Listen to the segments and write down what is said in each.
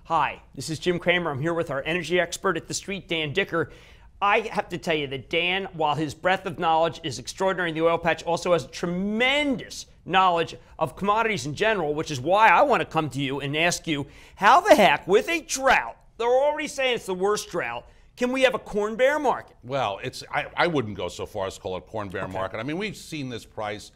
Hi, this is Jim Cramer. I'm here with our energy expert at the street, Dan Dicker. I have to tell you that Dan, while his breadth of knowledge is extraordinary in the oil patch, also has tremendous knowledge of commodities in general, which is why I want to come to you and ask you, how the heck, with a drought, they're already saying it's the worst drought, can we have a corn bear market? Well, I wouldn't go so far as to call it corn bear market. I mean, we've seen this price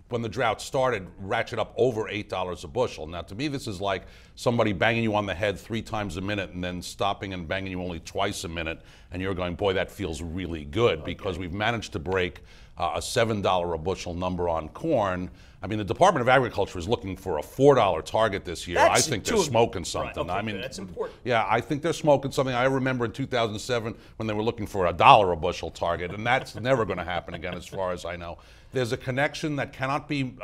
when the drought started ratchet up over $8 a bushel. Now, to me, this is like somebody banging you on the head 3 times a minute and then stopping and banging you only twice a minute, and you're going, boy, that feels really good, because we've managed to break a $7 a bushel number on corn. I mean, the Department of Agriculture is looking for a $4 target this year. I think they're smoking something. Right, okay, I mean, that's important. Yeah, I think they're smoking something. I remember in 2007 when they were looking for a $1 a bushel target, and that's never going to happen again, as far as I know. There's a connection that cannot be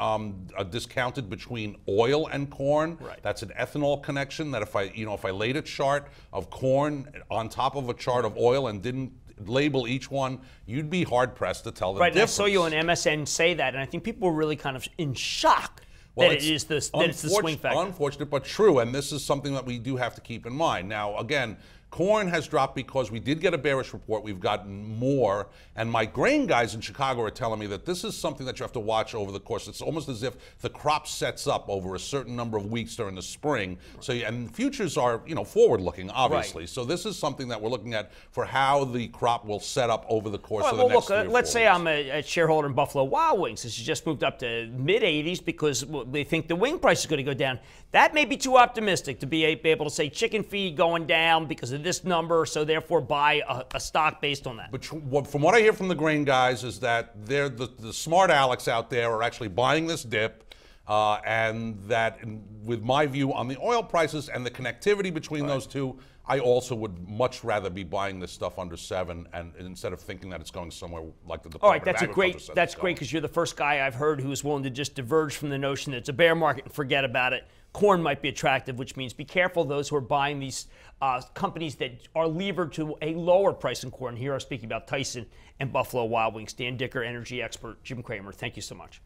discounted between oil and corn. Right. That's an ethanol connection. That if I laid a chart of corn on top of a chart of oil and didn't label each one, you'd be hard pressed to tell the difference. Right, I saw you on MSN say that, and I think people were really kind of in shock that it's the swing factor. Unfortunate, but true, and this is something that we do have to keep in mind. Now, again, corn has dropped because we did get a bearish report. We've gotten more, and my grain guys in Chicago are telling me that this is something that you have to watch over the course. It's almost as if the crop sets up over a certain number of weeks during the spring. So, and futures are, forward-looking, obviously. Right. So this is something that we're looking at for how the crop will set up over the course of the next 3 or 4 let's say weeks. I'm a shareholder in Buffalo Wild Wings. This has just moved up to mid-80s because they think the wing price is going to go down. That may be too optimistic to be able to say chicken feed going down because of this number, so therefore buy a stock based on that. But from what I hear from the grain guys is that they're the smart Alex out there are actually buying this dip, and that with my view on the oil prices and the connectivity between those two, I also would much rather be buying this stuff under 7, and instead of thinking that it's going somewhere like the Department of Agriculture said. That's great, because you're the first guy I've heard who's willing to just diverge from the notion that it's a bear market and forget about it. Corn might be attractive, which means be careful those who are buying these companies that are levered to a lower price in corn. Here I'm speaking about Tyson and Buffalo Wild Wings. Dan Dicker, energy expert. Jim Cramer, thank you so much.